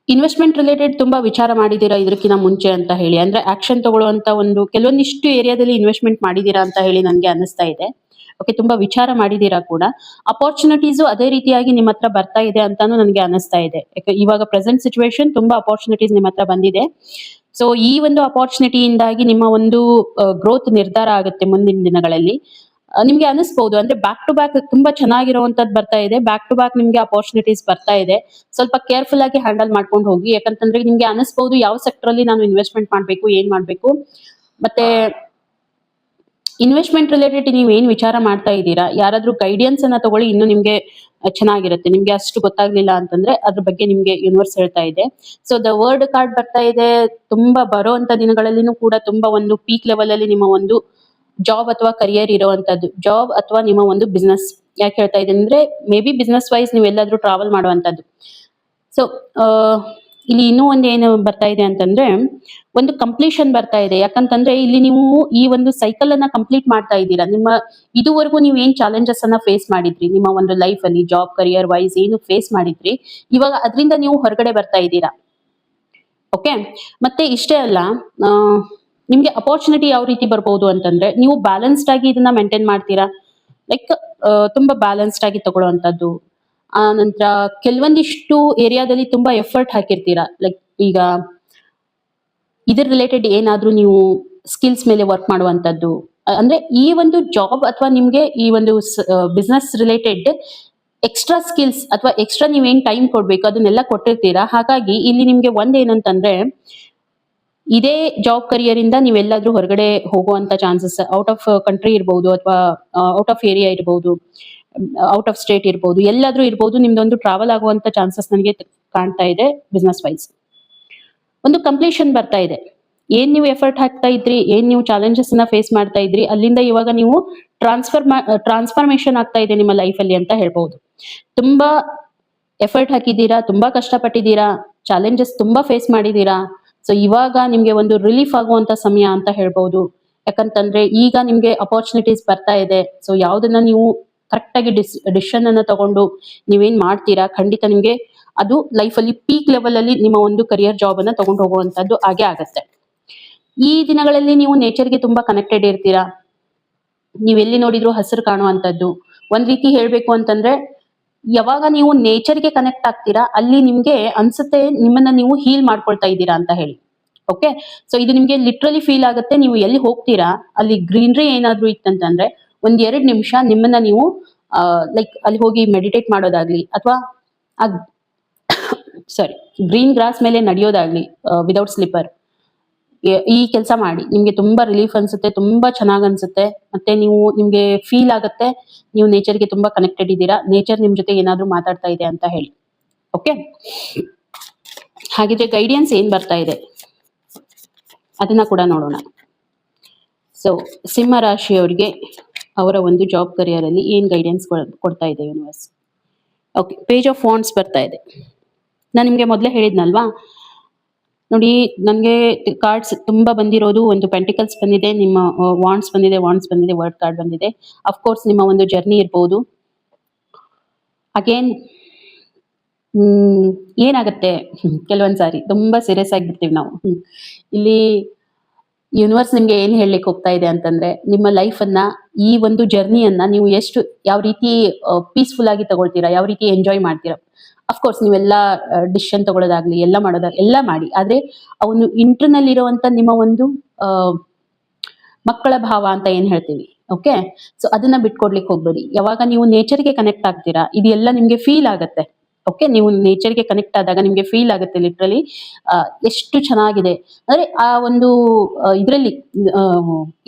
ಇನ್ವೆಸ್ಟ್ಮೆಂಟ್ ರಿಲೇಟೆಡ್ ತುಂಬಾ ವಿಚಾರ ಮಾಡಿದೀರಾ ಇದಕ್ಕಿಂತ ಮುಂಚೆ ಅಂತ ಹೇಳಿ. ಅಂದ್ರೆ ಆಕ್ಷನ್ ತಗೊಳ್ಳುವಂತ ಒಂದು ಕೆಲವೊಂದಿಷ್ಟು ಏರಿಯಾದಲ್ಲಿ ಇನ್ವೆಸ್ಟ್ಮೆಂಟ್ ಮಾಡಿದೀರಾ ಅಂತ ಹೇಳಿ ನನಗೆ ಅನಿಸ್ತಾ ಇದೆ. ಓಕೆ, ತುಂಬಾ ವಿಚಾರ ಮಾಡಿದೀರಾ ಕೂಡ. ಅಪಾರ್ಚುನಿಟೀಸು ಅದೇ ರೀತಿಯಾಗಿ ನಿಮ್ಮ ಹತ್ರ ಬರ್ತಾ ಇದೆ ಅಂತಾನು ನನಗೆ ಅನಿಸ್ತಾ ಇದೆ. ಯಾಕೆ ಇವಾಗ ಪ್ರೆಸೆಂಟ್ ಸಿಚುವೇಶನ್ ತುಂಬಾ ಅಪಾರ್ಚುನಿಟೀಸ್ ನಿಮ್ಮ ಹತ್ರ ಬಂದಿದೆ. ಸೊ ಈ ಒಂದು ಅಪಾರ್ಚುನಿಟಿಯಿಂದಾಗಿ ನಿಮ್ಮ ಒಂದು ಗ್ರೋತ್ ನಿರ್ಧಾರ ಆಗುತ್ತೆ ಮುಂದಿನ ದಿನಗಳಲ್ಲಿ. ನಿಮ್ಗೆ ಅನಿಸ್ಬಹುದು, ಅಂದ್ರೆ ಬ್ಯಾಕ್ ಟು ಬ್ಯಾಕ್ ತುಂಬಾ ಚೆನ್ನಾಗಿರುವಂತದ್ದು ಬರ್ತಾ ಇದೆ. ಬ್ಯಾಕ್ ಟು ಬ್ಯಾಕ್ ನಿಮ್ಗೆ ಅಪಾರ್ಚುನಿಟೀಸ್ ಬರ್ತಾ ಇದೆ. ಸ್ವಲ್ಪ ಕೇರ್ಫುಲ್ ಆಗಿ ಹ್ಯಾಂಡಲ್ ಮಾಡ್ಕೊಂಡು ಹೋಗಿ. ಯಾಕಂತಂದ್ರೆ ನಿಮ್ಗೆ ಅನಿಸ್ಬಹುದು ಯಾವ ಸೆಕ್ಟರ್ ಅಲ್ಲಿ ನಾನು ಇನ್ವೆಸ್ಟ್ಮೆಂಟ್ ಮಾಡ್ಬೇಕು, ಏನ್ ಮಾಡ್ಬೇಕು. ಮತ್ತೆ ಇನ್ವೆಸ್ಟ್ಮೆಂಟ್ ರಿಲೇಟೆಡ್ ನೀವು ಏನ್ ವಿಚಾರ ಮಾಡ್ತಾ ಇದ್ದೀರಾ, ಯಾರಾದ್ರೂ ಗೈಡೆನ್ಸ್ ಅನ್ನ ತಗೊಳ್ಳಿ, ಇನ್ನು ನಿಮ್ಗೆ ಚೆನ್ನಾಗಿರುತ್ತೆ. ನಿಮ್ಗೆ ಅಷ್ಟು ಗೊತ್ತಾಗ್ಲಿಲ್ಲ ಅಂತಂದ್ರೆ ಅದ್ರ ಬಗ್ಗೆ ನಿಮ್ಗೆ ಯೂನಿವರ್ಸ್ ಹೇಳ್ತಾ ಇದೆ. ಸೊ ದ ವರ್ಡ್ ಕಾರ್ಡ್ ಬರ್ತಾ ಇದೆ. ತುಂಬಾ ಬರುವಂತ ದಿನಗಳಲ್ಲಿನೂ ಕೂಡ ತುಂಬಾ ಒಂದು ಪೀಕ್ ಲೆವೆಲ್ ಅಲ್ಲಿ ನಿಮ್ಮ ಒಂದು ಜಾಬ್ ಅಥವಾ ಕರಿಯರ್ ಇರುವಂತದ್ದು, ಜಾಬ್ ಅಥವಾ ನಿಮ್ಮ ಒಂದು ಬಿಸ್ನೆಸ್. ಯಾಕೆ ಹೇಳ್ತಾ ಇದ್ದೀನಿ ಅಂದ್ರೆ ಮೇ ಬಿ ಬಿಸ್ನೆಸ್ ವೈಸ್ ನೀವು ಎಲ್ಲಾದ್ರೂ ಟ್ರಾವೆಲ್ ಮಾಡುವಂತದ್ದು. ಸೊ ಇಲ್ಲಿ ಇನ್ನೂ ಒಂದು ಏನು ಬರ್ತಾ ಇದೆ ಅಂತಂದ್ರೆ ಒಂದು ಕಂಪ್ಲೀಷನ್ ಬರ್ತಾ ಇದೆ. ಯಾಕಂತಂದ್ರೆ ಇಲ್ಲಿ ನೀವು ಈ ಒಂದು ಸೈಕಲ್ ಅನ್ನ ಕಂಪ್ಲೀಟ್ ಮಾಡ್ತಾ ಇದ್ದೀರಾ. ನಿಮ್ಮ ಇದುವರೆಗೂ ನೀವು ಏನ್ ಚಾಲೆಂಜಸ್ ಅನ್ನ ಫೇಸ್ ಮಾಡಿದ್ರಿ ನಿಮ್ಮ ಒಂದು ಲೈಫ್ ಅಲ್ಲಿ, ಜಾಬ್ ಕರಿಯರ್ ವೈಸ್ ಏನು ಫೇಸ್ ಮಾಡಿದ್ರಿ, ಇವಾಗ ಅದರಿಂದ ನೀವು ಹೊರಗಡೆ ಬರ್ತಾ ಇದ್ದೀರಾ. ಓಕೆ, ಮತ್ತೆ ಇಷ್ಟೇ ಅಲ್ಲ, ಆ, ನಿಮ್ಗೆ ಅಪರ್ಚುನಿಟಿ ಯಾವ ರೀತಿ ಬರ್ಬೋದು ಅಂತಂದ್ರೆ ನೀವು ಬ್ಯಾಲೆನ್ಸ್ಡ್ ಆಗಿ ಇದನ್ನ ಮೇಂಟೈನ್ ಮಾಡ್ತೀರಾ. ಲೈಕ್ ತುಂಬಾ ಬ್ಯಾಲೆನ್ಸ್ಡ್ ಆಗಿ ತಗೊಳ್ಳುವಂತದ್ದು. ಆ ನಂತರ ಕೆಲವೊಂದಿಷ್ಟು ಏರಿಯಾದಲ್ಲಿ ತುಂಬಾ ಎಫರ್ಟ್ ಹಾಕಿರ್ತೀರಾ. ಲೈಕ್ ಈಗ ಇದ್ರ ರಿಲೇಟೆಡ್ ಏನಾದ್ರೂ ನೀವು ಸ್ಕಿಲ್ಸ್ ಮೇಲೆ ವರ್ಕ್ ಮಾಡುವಂತದ್ದು. ಅಂದ್ರೆ ಈ ಒಂದು ಜಾಬ್ ಅಥವಾ ನಿಮ್ಗೆ ಈ ಒಂದು ಬಿಸ್ನೆಸ್ ರಿಲೇಟೆಡ್ ಎಕ್ಸ್ಟ್ರಾ ಸ್ಕಿಲ್ಸ್ ಅಥವಾ ಎಕ್ಸ್ಟ್ರಾ ನೀವೇನ್ ಟೈಮ್ ಕೊಡ್ಬೇಕು ಅದನ್ನೆಲ್ಲ ಕೊಟ್ಟಿರ್ತೀರಾ. ಹಾಗಾಗಿ ಇಲ್ಲಿ ನಿಮ್ಗೆ ಒಂದೇನಂತಂದ್ರೆ ಇದೇ ಜಾಬ್ ಕರಿಯರ್ ಇಂದ ನೀವೆಲ್ಲಾದ್ರೂ ಹೊರಗಡೆ ಹೋಗುವಂತ ಚಾನ್ಸಸ್, ಔಟ್ ಆಫ್ ಕಂಟ್ರಿ ಇರ್ಬೋದು ಅಥವಾ ಔಟ್ ಆಫ್ ಏರಿಯಾ ಇರ್ಬೋದು, ಔಟ್ ಆಫ್ ಸ್ಟೇಟ್ ಇರ್ಬೋದು, ಎಲ್ಲಾದ್ರೂ ಇರ್ಬೋದು, ನಿಮ್ದೊಂದು ಟ್ರಾವೆಲ್ ಆಗುವಂತ ಚಾನ್ಸಸ್ ನನಗೆ ಕಾಣ್ತಾ ಇದೆ ಬಿಸ್ನೆಸ್ ವೈಸ್. ಒಂದು ಕಂಪ್ಲೀಷನ್ ಬರ್ತಾ ಇದೆ. ಏನ್ ನೀವು ಎಫರ್ಟ್ ಹಾಕ್ತಾ ಇದ್ರಿ, ಏನ್ ನೀವು ಚಾಲೆಂಜಸ್ ಅನ್ನ ಫೇಸ್ ಮಾಡ್ತಾ ಇದ್ರಿ, ಅಲ್ಲಿಂದ ಇವಾಗ ನೀವು ಟ್ರಾನ್ಸ್ಫರ್ಮೇಶನ್ ಆಗ್ತಾ ಇದೆ ನಿಮ್ಮ ಲೈಫ್ ಅಲ್ಲಿ ಅಂತ ಹೇಳ್ಬಹುದು. ತುಂಬಾ ಎಫರ್ಟ್ ಹಾಕಿದ್ದೀರಾ, ತುಂಬಾ ಕಷ್ಟಪಟ್ಟಿದ್ದೀರಾ, ಚಾಲೆಂಜಸ್ ತುಂಬಾ ಫೇಸ್ ಮಾಡಿದ್ದೀರಾ. ಸೊ ಇವಾಗ ನಿಮ್ಗೆ ಒಂದು ರಿಲೀಫ್ ಆಗುವಂತ ಸಮಯ ಅಂತ ಹೇಳ್ಬಹುದು. ಯಾಕಂತಂದ್ರೆ ಈಗ ನಿಮ್ಗೆ ಅಪರ್ಚುನಿಟೀಸ್ ಬರ್ತಾ ಇದೆ. ಸೊ ಯಾವ್ದನ್ನ ನೀವು ಕರೆಕ್ಟ್ ಆಗಿ ಡಿಸಿಷನ್ ಅನ್ನ ತಗೊಂಡು ನೀವೇನ್ ಮಾಡ್ತೀರಾ, ಖಂಡಿತ ನಿಮ್ಗೆ ಅದು ಲೈಫ್ ಅಲ್ಲಿ ಪೀಕ್ ಲೆವೆಲ್ ಅಲ್ಲಿ ನಿಮ್ಮ ಒಂದು ಕರಿಯರ್ ಜಾಬ್ ಅನ್ನ ತಗೊಂಡು ಹೋಗುವಂತದ್ದು ಹಾಗೆ ಆಗತ್ತೆ. ಈ ದಿನಗಳಲ್ಲಿ ನೀವು ನೇಚರ್ಗೆ ತುಂಬಾ ಕನೆಕ್ಟೆಡ್ ಇರ್ತೀರಾ. ನೀವೆಲ್ಲಿ ನೋಡಿದ್ರು ಹಸಿರು ಕಾಣುವಂತದ್ದು. ಒಂದ್ ರೀತಿ ಹೇಳ್ಬೇಕು ಅಂತಂದ್ರೆ ಯಾವಾಗ ನೀವು ನೇಚರ್ಗೆ ಕನೆಕ್ಟ್ ಆಗ್ತೀರಾ ಅಲ್ಲಿ ನಿಮ್ಗೆ ಅನ್ಸುತ್ತೆ ನಿಮ್ಮನ್ನ ನೀವು ಹೀಲ್ ಮಾಡ್ಕೊಳ್ತಾ ಇದ್ದೀರಾ ಅಂತ ಹೇಳಿ. ಓಕೆ, ಸೊ ಇದು ನಿಮ್ಗೆ ಲಿಟ್ರಲಿ ಫೀಲ್ ಆಗುತ್ತೆ. ನೀವು ಎಲ್ಲಿ ಹೋಗ್ತೀರಾ ಅಲ್ಲಿ ಗ್ರೀನ್ರಿ ಏನಾದ್ರೂ ಇತ್ತಂತಂದ್ರೆ ಒಂದ್ 2 ನಿಮಿಷ ನಿಮ್ಮನ್ನ ನೀವು ಲೈಕ್ ಅಲ್ಲಿ ಹೋಗಿ ಮೆಡಿಟೇಟ್ ಮಾಡೋದಾಗ್ಲಿ ಅಥವಾ ಆ ಸಾರಿ ಗ್ರೀನ್ ಗ್ರಾಸ್ ಮೇಲೆ ನಡೆಯೋದಾಗ್ಲಿ ವಿದೌಟ್ ಸ್ಲಿಪ್ಪರ್, ಈ ಕೆಲಸ ಮಾಡಿ. ನಿಮ್ಗೆ ತುಂಬಾ ರಿಲೀಫ್ ಅನ್ಸುತ್ತೆ, ತುಂಬಾ ಚೆನ್ನಾಗ್ ಅನ್ಸುತ್ತೆ. ಮತ್ತೆ ನಿಮ್ಗೆ ಫೀಲ್ ಆಗುತ್ತೆ ನೀವು ನೇಚರ್ಗೆ ತುಂಬಾ ಕನೆಕ್ಟೆಡ್ ಇದ್ದೀರಾ, ನೇಚರ್ ನಿಮ್ ಜೊತೆ ಏನಾದ್ರೂ ಮಾತಾಡ್ತಾ ಇದೆ ಅಂತ ಹೇಳಿ. ಓಕೆ, ಹಾಗಿದ್ರೆ ಗೈಡೆನ್ಸ್ ಏನ್ ಬರ್ತಾ ಇದೆ ಅದನ್ನ ಕೂಡ ನೋಡೋಣ. ಸೊ ಸಿಂಹ ರಾಶಿಯವರಿಗೆ ಅವರ ಒಂದು ಜಾಬ್ ಕರಿಯರ್ ಅಲ್ಲಿ ಏನ್ ಗೈಡೆನ್ಸ್ ಕೊಡ್ತಾ ಇದೆ universe. Okay, page of wands ಬರ್ತಾ ಇದೆ. ನಾನು ನಿಮ್ಗೆ ಮೊದಲೇ ಹೇಳಿದ್ನಲ್ವಾ, ನೋಡಿ ನನಗೆ ಕಾರ್ಡ್ಸ್ ತುಂಬಾ ಬಂದಿರೋದು, ಒಂದು ಪೆಂಟಿಕಲ್ಸ್ ಬಂದಿದೆ, ನಿಮ್ಮ ವಾಂಡ್ಸ್ ಬಂದಿದೆ, ವರ್ಡ್ ಕಾರ್ಡ್ ಬಂದಿದೆ. ಅಫ್ಕೋರ್ಸ್ ನಿಮ್ಮ ಒಂದು ಜರ್ನಿ ಇರ್ಬೋದು. ಅಗೇನ್ ಏನಾಗುತ್ತೆ ಕೆಲವೊಂದ್ ಸಾರಿ ತುಂಬಾ ಸೀರಿಯಸ್ ಆಗಿಬಿಡ್ತೀವಿ ನಾವು. ಇಲ್ಲಿ ಯೂನಿವರ್ಸ್ ನಿಮ್ಗೆ ಏನ್ ಹೇಳಲಿಕ್ಕೆ ಹೋಗ್ತಾ ಇದೆ ಅಂತಂದ್ರೆ ನಿಮ್ಮ ಲೈಫ್ ಅನ್ನ, ಈ ಒಂದು ಜರ್ನಿಯನ್ನ ನೀವು ಯಾವ ರೀತಿ ಪೀಸ್ಫುಲ್ ಆಗಿ ತಗೊಳ್ತೀರಾ, ಯಾವ ರೀತಿ ಎಂಜಾಯ್ ಮಾಡ್ತೀರಾ. ಅಫ್ಕೋರ್ಸ್ ನೀವೆಲ್ಲ ಡಿಸಿಷನ್ ತಗೊಳ್ಳೋದಾಗ್ಲಿ ಎಲ್ಲ ಎಲ್ಲ ಮಾಡಿ. ಆದ್ರೆ ಅವನು ಇಂಟರ್ನಲ್ ಇರುವಂತ ನಿಮ್ಮ ಒಂದು ಮಕ್ಕಳ ಭಾವ ಅಂತ ಏನ್ ಹೇಳ್ತೀವಿ. ಓಕೆ, ಸೊ ಅದನ್ನ ಬಿಟ್ಕೊಡ್ಲಿಕ್ಕೆ ಹೋಗ್ಬೇಡಿ. ಯಾವಾಗ ನೀವು ನೇಚರ್ಗೆ ಕನೆಕ್ಟ್ ಆಗ್ತೀರಾ ಇದೆಲ್ಲ ನಿಮ್ಗೆ ಫೀಲ್ ಆಗತ್ತೆ. ಓಕೆ, ನೀವು ನೇಚರ್ಗೆ ಕನೆಕ್ಟ್ ಆದಾಗ ನಿಮ್ಗೆ ಫೀಲ್ ಆಗುತ್ತೆ ಲಿಟ್ರಲಿ ಎಷ್ಟು ಚೆನ್ನಾಗಿದೆ ಅಂದ್ರೆ ಆ ಒಂದು ಇದರಲ್ಲಿ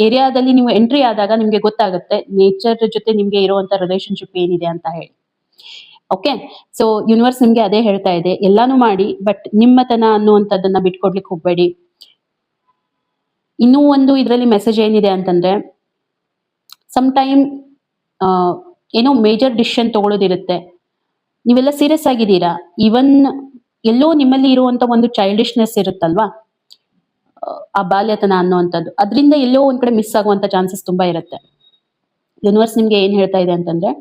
ಏರಿಯಾದಲ್ಲಿ ನೀವು ಎಂಟ್ರಿ ಆದಾಗ ನಿಮ್ಗೆ ಗೊತ್ತಾಗುತ್ತೆ ನೇಚರ್ ಜೊತೆ ನಿಮ್ಗೆ ಇರುವಂತ ರಿಲೇಶನ್ಶಿಪ್ ಏನಿದೆ ಅಂತ ಹೇಳಿ. ಓಕೆ, ಸೊ ಯೂನಿವರ್ಸ್ ನಿಮ್ಗೆ ಅದೇ ಹೇಳ್ತಾ ಇದೆ, ಎಲ್ಲಾನು ಮಾಡಿ ಬಟ್ ನಿಮ್ಮತನ ಅನ್ನುವಂಥದ್ದನ್ನ ಬಿಟ್ಕೊಡ್ಲಿಕ್ಕೆ ಹೋಗ್ಬೇಡಿ. ಇನ್ನೂ ಒಂದು ಇದರಲ್ಲಿ ಮೆಸೇಜ್ ಏನಿದೆ ಅಂತಂದ್ರೆ ಸಮ್ ಟೈಮ್ ಏನೋ ಮೇಜರ್ ಡಿಸಿಷನ್ ತಗೊಳ್ಳೋದಿರುತ್ತೆ, ನೀವೆಲ್ಲ ಸೀರಿಯಸ್ ಆಗಿದ್ದೀರಾ, ಇವನ್ ಎಲ್ಲೋ ನಿಮ್ಮಲ್ಲಿ ಇರುವಂತ ಒಂದು ಚೈಲ್ಡಿಶ್ನೆಸ್ ಇರುತ್ತಲ್ವಾ, ಆ ಬಾಲ್ಯತನ ಅನ್ನುವಂಥದ್ದು, ಅದರಿಂದ ಎಲ್ಲೋ ಒಂದ್ ಕಡೆ ಮಿಸ್ ಆಗುವಂತ ಚಾನ್ಸಸ್ ತುಂಬಾ ಇರುತ್ತೆ. ಯೂನಿವರ್ಸ್ ನಿಮ್ಗೆ ಏನ್ ಹೇಳ್ತಾ ಇದೆ ಅಂತಂದ್ರೆ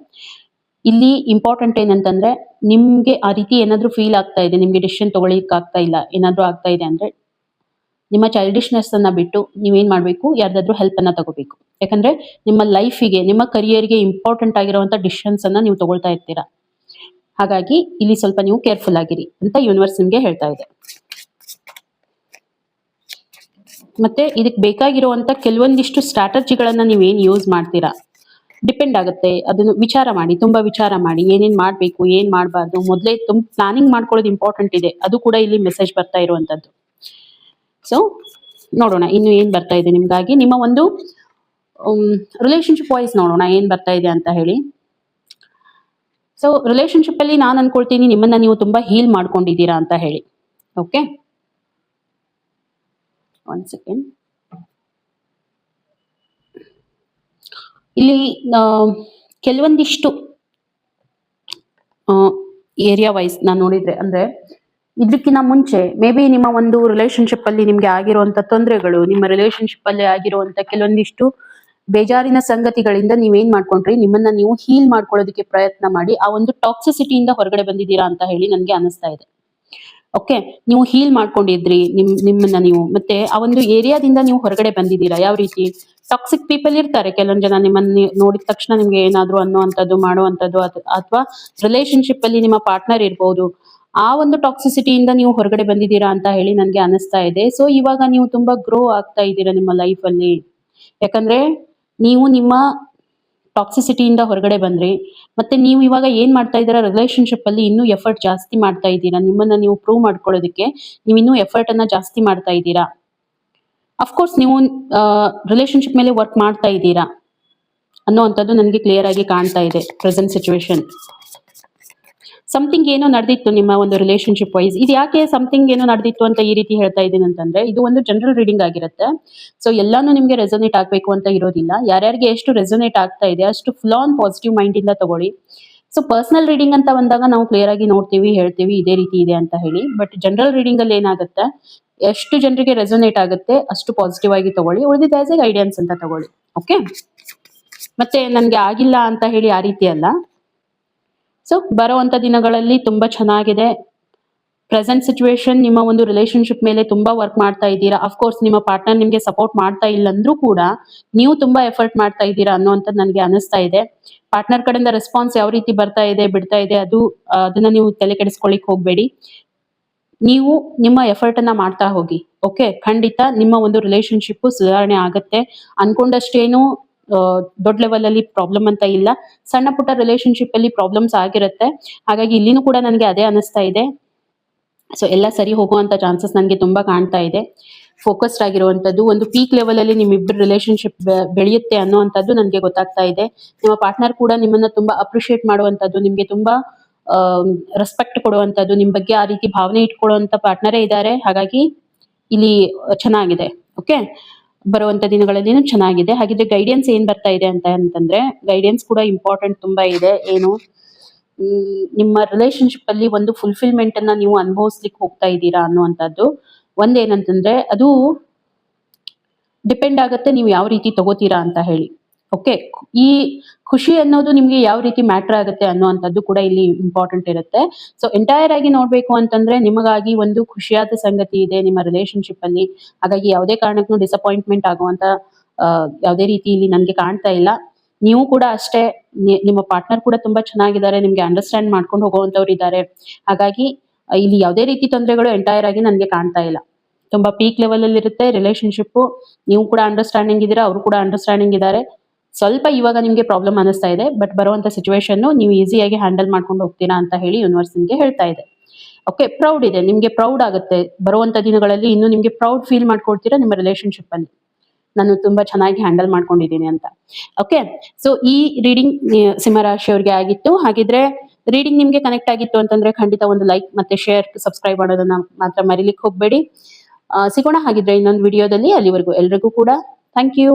ಇಲ್ಲಿ ಇಂಪಾರ್ಟೆಂಟ್ ಏನಂತಂದ್ರೆ ನಿಮ್ಗೆ ಆ ರೀತಿ ಏನಾದ್ರೂ ಫೀಲ್ ಆಗ್ತಾ ಇದೆ, ನಿಮ್ಗೆ ಡಿಸಿಷನ್ ತಗೊಳ್ಳಿಕ್ ಆಗ್ತಾ ಇಲ್ಲ, ಏನಾದ್ರೂ ಆಗ್ತಾ ಇದೆ ಅಂದ್ರೆ ನಿಮ್ಮ ಚೈಲ್ಡಿಶ್ನೆಸ್ ಅನ್ನ ಬಿಟ್ಟು ನೀವೇನ್ ಮಾಡ್ಬೇಕು, ಯಾರ್ದಾದ್ರೂ ಹೆಲ್ಪ್ ಅನ್ನ ತಗೋಬೇಕು. ಯಾಕಂದ್ರೆ ನಿಮ್ಮ ಲೈಫಿಗೆ, ನಿಮ್ಮ ಕರಿಯರ್ಗೆ ಇಂಪಾರ್ಟೆಂಟ್ ಆಗಿರುವಂತ ಡಿಸಿಷನ್ಸ್ ಅನ್ನ ನೀವು ತಗೊಳ್ತಾ ಇರ್ತೀರಾ. ಹಾಗಾಗಿ ಇಲ್ಲಿ ಸ್ವಲ್ಪ ನೀವು ಕೇರ್ಫುಲ್ ಆಗಿರಿ ಅಂತ ಯೂನಿವರ್ಸ್ ನಿಮ್ಗೆ ಹೇಳ್ತಾ ಇದೆ. ಮತ್ತೆ ಇದಕ್ಕೆ ಬೇಕಾಗಿರುವಂತ ಕೆಲವೊಂದಿಷ್ಟು ಸ್ಟ್ರಾಟಜಿಗಳನ್ನ ನೀವೇನ್ ಯೂಸ್ ಮಾಡ್ತೀರಾ ಡಿಪೆಂಡ್ ಆಗುತ್ತೆ. ಅದನ್ನು ವಿಚಾರ ಮಾಡಿ, ತುಂಬಾ ವಿಚಾರ ಮಾಡಿ, ಏನೇನ್ ಮಾಡ್ಬೇಕು ಏನ್ ಮಾಡಬಾರ್ದು ಮೊದಲೇ ತುಂಬ ಪ್ಲಾನಿಂಗ್ ಮಾಡ್ಕೊಳ್ಳೋದು ಇಂಪಾರ್ಟೆಂಟ್ ಇದೆ. ಅದು ಕೂಡ ಇಲ್ಲಿ ಮೆಸೇಜ್ ಬರ್ತಾ ಇರುವಂತದ್ದು. ಸೊ ನೋಡೋಣ ಇನ್ನು ಏನ್ ಬರ್ತಾ ಇದೆ ನಿಮ್ಗಾಗಿ. ನಿಮ್ಮ ಒಂದು ರಿಲೇಶನ್ಶಿಪ್ ವೈಸ್ ನೋಡೋಣ ಏನ್ ಬರ್ತಾ ಇದೆ ಅಂತ ಹೇಳಿ. ಸೊ ರಿಲೇಶನ್ಶಿಪ್ ಅಲ್ಲಿ ನಾನು ಅನ್ಕೊಳ್ತೀನಿ ನಿಮ್ಮನ್ನ ನೀವು ತುಂಬಾ ಹೀಲ್ ಮಾಡ್ಕೊಂಡಿದ್ದೀರಾ ಅಂತ ಹೇಳಿ. Okay, 1 second. ಇಲ್ಲಿ ಆ, ಕೆಲವೊಂದಿಷ್ಟು ಏರಿಯಾ ವೈಸ್ ನಾನು ನೋಡಿದ್ರೆ ಅಂದ್ರೆ ಇದಕ್ಕಿಂತ ಮುಂಚೆ ಮೇ ಬಿ ನಿಮ್ಮ ಒಂದು ರಿಲೇಶನ್ಶಿಪ್ ಅಲ್ಲಿ ನಿಮ್ಗೆ ಆಗಿರುವಂತ ತೊಂದರೆಗಳು, ನಿಮ್ಮ ರಿಲೇಶನ್ಶಿಪ್ ಅಲ್ಲಿ ಆಗಿರುವಂತ ಕೆಲವೊಂದಿಷ್ಟು ಬೇಜಾರಿನ ಸಂಗತಿಗಳಿಂದ ನೀವೇನ್ ಮಾಡ್ಕೊಂಡ್ರಿ, ನಿಮ್ಮನ್ನ ನೀವು ಹೀಲ್ ಮಾಡ್ಕೊಳ್ಳೋದಕ್ಕೆ ಪ್ರಯತ್ನ ಮಾಡಿ ಆ ಒಂದು ಟಾಕ್ಸಿಸಿಟಿಯಿಂದ ಹೊರಗಡೆ ಬಂದಿದ್ದೀರಾ ಅಂತ ಹೇಳಿ ನನ್ಗೆ ಅನಿಸ್ತಾ ಇದೆ. ಓಕೆ, ನೀವು ಹೀಲ್ ಮಾಡ್ಕೊಂಡಿದ್ರಿ ನಿಮ್ಮನ್ನ ನೀವು, ಮತ್ತೆ ಆ ಒಂದು ಏರಿಯಾದಿಂದ ನೀವು ಹೊರಗಡೆ ಬಂದಿದ್ದೀರಾ. ಯಾವ ರೀತಿ ಟಾಕ್ಸಿಕ್ ಪೀಪಲ್ ಇರ್ತಾರೆ ಕೆಲವೊಂದ್ ಜನ, ನಿಮ್ಮನ್ನ ನೋಡಿದ ತಕ್ಷಣ ನಿಮ್ಗೆ ಏನಾದ್ರು ಅನ್ನುವಂಥದ್ದು ಮಾಡುವಂಥದ್ದು, ಅಥವಾ ರಿಲೇಶನ್ಶಿಪ್ ಅಲ್ಲಿ ನಿಮ್ಮ ಪಾರ್ಟ್ನರ್ ಇರ್ಬೋದು. ಆ ಒಂದು ಟಾಕ್ಸಿಸಿಟಿಯಿಂದ ನೀವು ಹೊರಗಡೆ ಬಂದಿದ್ದೀರಾ ಅಂತ ಹೇಳಿ ನನ್ಗೆ ಅನಿಸ್ತಾ ಇದೆ. ಸೊ ಇವಾಗ ನೀವು ತುಂಬಾ ಗ್ರೋ ಆಗ್ತಾ ಇದ್ದೀರಾ ನಿಮ್ಮ ಲೈಫ್ ಅಲ್ಲಿ. ಯಾಕಂದ್ರೆ ನೀವು ನಿಮ್ಮ ಟಾಕ್ಸಿಸಿಟಿಯಿಂದ ಹೊರಗಡೆ ಬಂದ್ರಿ, ಮತ್ತೆ ನೀವು ಇವಾಗ ಏನ್ ಮಾಡ್ತಾ ಇದ್ದೀರಾ, ರಿಲೇಶನ್ಶಿಪ್ ಅಲ್ಲಿ ಇನ್ನೂ ಎಫರ್ಟ್ ಜಾಸ್ತಿ ಮಾಡ್ತಾ ಇದ್ದೀರಾ. ನಿಮ್ಮನ್ನ ನೀವು ಪ್ರೂವ್ ಮಾಡ್ಕೊಳ್ಳೋದಕ್ಕೆ ನೀವು ಇನ್ನೂ ಎಫರ್ಟ್ ಅನ್ನ ಜಾಸ್ತಿ ಮಾಡ್ತಾ ಇದ್ದೀರಾ. ಅಫ್ಕೋರ್ಸ್ ನೀವು ರಿಲೇಶನ್ಶಿಪ್ ಮೇಲೆ ವರ್ಕ್ ಮಾಡ್ತಾ ಇದ್ದೀರಾ ಅನ್ನೋವಂಥದ್ದು ನನಗೆ ಕ್ಲಿಯರ್ ಆಗಿ ಕಾಣ್ತಾ ಇದೆ. ಪ್ರೆಸೆಂಟ್ ಸಿಚುವೇಶನ್ ಸಮಥಿಂಗ್ ಏನೋ ನಡೆದಿತ್ತು ನಿಮ್ಮ ಒಂದು ರಿಲೇಶನ್ಶಿಪ್ ವೈಸ್. ಇದು ಯಾಕೆ ಸಮಥಿಂಗ್ ಏನೋ ನಡೆದಿತ್ತು ಅಂತ ಈ ರೀತಿ ಹೇಳ್ತಾ ಇದ್ದೀನಿ ಅಂತಂದ್ರೆ, ಇದು ಒಂದು ಜನರಲ್ ರೀಡಿಂಗ್ ಆಗಿರುತ್ತೆ. ಸೊ ಎಲ್ಲಾನು ನಿಮ್ಗೆ ರೆಸೊನೇಟ್ ಆಗ್ಬೇಕು ಅಂತ ಇರೋದಿಲ್ಲ. ಯಾರ್ಯಾರಿಗೆ ಎಷ್ಟು ರೆಸೊನೇಟ್ ಆಗ್ತಾ ಇದೆ ಅಷ್ಟು ಫುಲ್ ಆನ್ ಪಾಸಿಟಿವ್ ಮೈಂಡ್ ಇಂದ ತಗೊಳ್ಳಿ. ಸೊ ಪರ್ಸನಲ್ ರೀಡಿಂಗ್ ಅಂತ ಬಂದಾಗ ನಾವು ಕ್ಲಿಯರ್ ಆಗಿ ನೋಡ್ತೀವಿ, ಹೇಳ್ತೀವಿ ಇದೇ ರೀತಿ ಇದೆ ಅಂತ ಹೇಳಿ. ಬಟ್ ಜನರಲ್ ರೀಡಿಂಗ್ ಅಲ್ಲಿ ಏನಾಗುತ್ತೆ, ಎಷ್ಟು ಜನರಿಗೆ ರೆಸೊನೇಟ್ ಆಗುತ್ತೆ ಅಷ್ಟು ಪಾಸಿಟಿವ್ ಆಗಿ ತಗೊಳ್ಳಿ, ಉಳಿದಿದ್ದ ಆಸ್ ಎ ಗೈಡೆನ್ಸ್ ಅಂತ ತಗೊಳ್ಳಿ. ಓಕೆ, ಮತ್ತೆ ನನ್ಗೆ ಆಗಿಲ್ಲ ಅಂತ ಹೇಳಿ ಆ ರೀತಿ ಅಲ್ಲ. ಸೊ ಬರುವಂತ ದಿನಗಳಲ್ಲಿ ತುಂಬಾ ಚೆನ್ನಾಗಿದೆ. ಪ್ರೆಸೆಂಟ್ ಸಿಚುವೇಶನ್ ನಿಮ್ಮ ಒಂದು ರಿಲೇಶನ್ಶಿಪ್ ಮೇಲೆ ತುಂಬಾ ವರ್ಕ್ ಮಾಡ್ತಾ ಇದ್ದೀರಾ. ಅಫ್ಕೋರ್ಸ್ ನಿಮ್ಮ ಪಾರ್ಟ್ನರ್ ನಿಮ್ಗೆ ಸಪೋರ್ಟ್ ಮಾಡ್ತಾ ಇಲ್ಲ ಅಂದ್ರೂ ಕೂಡ ನೀವು ತುಂಬಾ ಎಫರ್ಟ್ ಮಾಡ್ತಾ ಇದ್ದೀರಾ ಅನ್ನೋಂಥದ್ದು ನನಗೆ ಅನಿಸ್ತಾ ಇದೆ. ಪಾರ್ಟ್ನರ್ ಕಡೆಯಿಂದ ರೆಸ್ಪಾನ್ಸ್ ಯಾವ ರೀತಿ ಬರ್ತಾ ಇದೆ ಬಿಡ್ತಾ ಇದೆ ಅದನ್ನ ನೀವು ತಲೆ ಕೆಡಿಸ್ಕೊಳ್ಳಿಕ್ ಹೋಗ್ಬೇಡಿ. ನೀವು ನಿಮ್ಮ ಎಫರ್ಟ್ ಅನ್ನ ಮಾಡ್ತಾ ಹೋಗಿ. ಓಕೆ, ಖಂಡಿತ ನಿಮ್ಮ ಒಂದು ರಿಲೇಶನ್ಶಿಪ್ ಸುಧಾರಣೆ ಆಗತ್ತೆ. ಅನ್ಕೊಂಡಷ್ಟೇನು ದೊಡ್ಡ ಲೆವೆಲ್ ಅಲ್ಲಿ ಪ್ರಾಬ್ಲಮ್ ಅಂತ ಇಲ್ಲ. ಸಣ್ಣ ಪುಟ್ಟ ರಿಲೇಶನ್ಶಿಪ್ ಅಲ್ಲಿ ಪ್ರಾಬ್ಲಮ್ಸ್ ಆಗಿರುತ್ತೆ. ಹಾಗಾಗಿ ಇಲ್ಲಿನೂ ಕೂಡ ನನಗೆ ಅದೇ ಅನಿಸ್ತಾ ಇದೆ. ಸೊ ಎಲ್ಲ ಸರಿ ಹೋಗುವಂತ ಚಾನ್ಸಸ್ ನನಗೆ ತುಂಬಾ ಕಾಣ್ತಾ ಇದೆ. ಫೋಕಸ್ಡ್ ಆಗಿರುವಂತದ್ದು ಒಂದು ಪೀಕ್ ಲೆವೆಲ್ ಅಲ್ಲಿ ನಿಮ್ಮಿಬ್ಬರ ರಿಲೇಶನ್ಶಿಪ್ ಬೆಳೆಯುತ್ತೆ ಅನ್ನುವಂಥದ್ದು ನನಗೆ ಗೊತ್ತಾಗ್ತಾ ಇದೆ. ನಿಮ್ಮ ಪಾರ್ಟ್ನರ್ ಕೂಡ ನಿಮ್ಮನ್ನ ತುಂಬಾ ಅಪ್ರಿಶಿಯೇಟ್ ಮಾಡುವಂತದ್ದು, ನಿಮ್ಗೆ ತುಂಬಾ ರೆಸ್ಪೆಕ್ಟ್ ಕೊಡುವಂತದ್ದು, ನಿಮ್ ಬಗ್ಗೆ ಆ ರೀತಿ ಭಾವನೆ ಇಟ್ಕೊಳ್ಳುವಂತ ಪಾರ್ಟ್ನರೇ ಇದ್ದಾರೆ. ಹಾಗಾಗಿ ಇಲ್ಲಿ ಚೆನ್ನಾಗಿದೆ. ಓಕೆ, ಬರುವಂತ ದಿನಗಳಲ್ಲಿ ಚೆನ್ನಾಗಿದೆ. ಹಾಗಿದ್ರೆ ಗೈಡೆನ್ಸ್ ಏನ್ ಬರ್ತಾ ಇದೆ ಅಂತಂದ್ರೆ, ಗೈಡೆನ್ಸ್ ಕೂಡ ಇಂಪಾರ್ಟೆಂಟ್ ತುಂಬಾ ಇದೆ. ಏನು, ನಿಮ್ಮ ರಿಲೇಶನ್ಶಿಪ್ ಅಲ್ಲಿ ಒಂದು ಫುಲ್ಫಿಲ್ಮೆಂಟ್ ಅನ್ನ ನೀವು ಅನುಭವಿಸ್ಲಿಕ್ಕೆ ಹೋಗ್ತಾ ಇದ್ದೀರಾ ಅನ್ನುವಂಥದ್ದು. ಒಂದೇನಂತಂದ್ರೆ ಅದು ಡಿಪೆಂಡ್ ಆಗುತ್ತೆ ನೀವು ಯಾವ ರೀತಿ ತಗೋತೀರಾ ಅಂತ ಹೇಳಿ. ಓಕೆ, ಈ ಖುಷಿ ಅನ್ನೋದು ನಿಮ್ಗೆ ಯಾವ ರೀತಿ ಮ್ಯಾಟರ್ ಆಗುತ್ತೆ ಅನ್ನುವಂಥದ್ದು ಕೂಡ ಇಲ್ಲಿ ಇಂಪಾರ್ಟೆಂಟ್ ಇರುತ್ತೆ. ಸೊ ಎಂಟೈರ್ ಆಗಿ ನೋಡ್ಬೇಕು ಅಂತಂದ್ರೆ ನಿಮಗಾಗಿ ಒಂದು ಖುಷಿಯಾದ ಸಂಗತಿ ಇದೆ ನಿಮ್ಮ ರಿಲೇಶನ್ಶಿಪ್ ಅಲ್ಲಿ. ಹಾಗಾಗಿ ಯಾವುದೇ ಕಾರಣಕ್ಕೂ ಡಿಸಪಾಯಿಂಟ್ಮೆಂಟ್ ಆಗುವಂತ ಯಾವುದೇ ರೀತಿ ಇಲ್ಲಿ ನನ್ಗೆ ಕಾಣ್ತಾ ಇಲ್ಲ. ನೀವು ಕೂಡ ಅಷ್ಟೇ, ನಿಮ್ಮ ಪಾರ್ಟ್ನರ್ ಕೂಡ ತುಂಬಾ ಚೆನ್ನಾಗಿದ್ದಾರೆ, ನಿಮ್ಗೆ ಅಂಡರ್ಸ್ಟ್ಯಾಂಡ್ ಮಾಡ್ಕೊಂಡು ಹೋಗುವಂತವ್ರು ಇದ್ದಾರೆ. ಹಾಗಾಗಿ ಇಲ್ಲಿ ಯಾವುದೇ ರೀತಿ ತೊಂದರೆಗಳು ಎಂಟೈರ್ ಆಗಿ ನನ್ಗೆ ಕಾಣ್ತಾ ಇಲ್ಲ. ತುಂಬಾ ಪೀಕ್ ಲೆವೆಲ್ ಅಲ್ಲಿ ಇರುತ್ತೆ ರಿಲೇಶನ್ಶಿಪ್. ನೀವು ಕೂಡ ಅಂಡರ್ಸ್ಟ್ಯಾಂಡಿಂಗ್ ಇದ್ದೀರಾ, ಅವರು ಕೂಡ ಅಂಡರ್ಸ್ಟ್ಯಾಂಡಿಂಗ್ ಇದ್ದಾರೆ. ಸ್ವಲ್ಪ ಇವಾಗ ನಿಮ್ಗೆ ಪ್ರಾಬ್ಲಮ್ ಅನಿಸ್ತಾ ಇದೆ, ಬಟ್ ಬರುವಂತ ಸಿಚುವೇಶನ್ ನೀವು ಈಸಿಯಾಗಿ ಹ್ಯಾಂಡಲ್ ಮಾಡ್ಕೊಂಡು ಹೋಗ್ತೀರಾ ಅಂತ ಹೇಳಿ ಯೂನಿವರ್ಸ್ ನಿಮ್ಗೆ ಹೇಳ್ತಾ ಇದೆ. ಓಕೆ, ಪ್ರೌಡ್ ಇದೆ, ನಿಮ್ಗೆ ಪ್ರೌಡ್ ಆಗುತ್ತೆ ಬರುವಂತ ದಿನಗಳಲ್ಲಿ. ಇನ್ನು ನಿಮ್ಗೆ ಪ್ರೌಡ್ ಫೀಲ್ ಮಾಡ್ಕೊಳ್ತೀರಾ ನಿಮ್ಮ ರಿಲೇಶನ್ಶಿಪ್ ಅಲ್ಲಿ, ನಾನು ತುಂಬಾ ಚೆನ್ನಾಗಿ ಹ್ಯಾಂಡಲ್ ಮಾಡ್ಕೊಂಡಿದ್ದೀನಿ ಅಂತ. ಓಕೆ, ಸೊ ಈ ರೀಡಿಂಗ್ ಸಿಂಹರಾಶಿಯವರಿಗೆ ಆಗಿತ್ತು. ಹಾಗಿದ್ರೆ ರೀಡಿಂಗ್ ನಿಮ್ಗೆ ಕನೆಕ್ಟ್ ಆಗಿತ್ತು ಅಂತಂದ್ರೆ ಖಂಡಿತ ಒಂದು ಲೈಕ್ ಮತ್ತೆ ಶೇರ್, ಸಬ್ಸ್ಕ್ರೈಬ್ ಮಾಡೋದನ್ನ ಮಾತ್ರ ಮರಿಲಿಕ್ಕೆ ಹೋಗ್ಬೇಡಿ. ಸಿಗೋಣ ಹಾಗಿದ್ರೆ ಇನ್ನೊಂದು ವಿಡಿಯೋದಲ್ಲಿ. ಅಲ್ಲಿವರೆಗೂ ಎಲ್ರಿಗೂ ಕೂಡ ಥ್ಯಾಂಕ್ ಯು.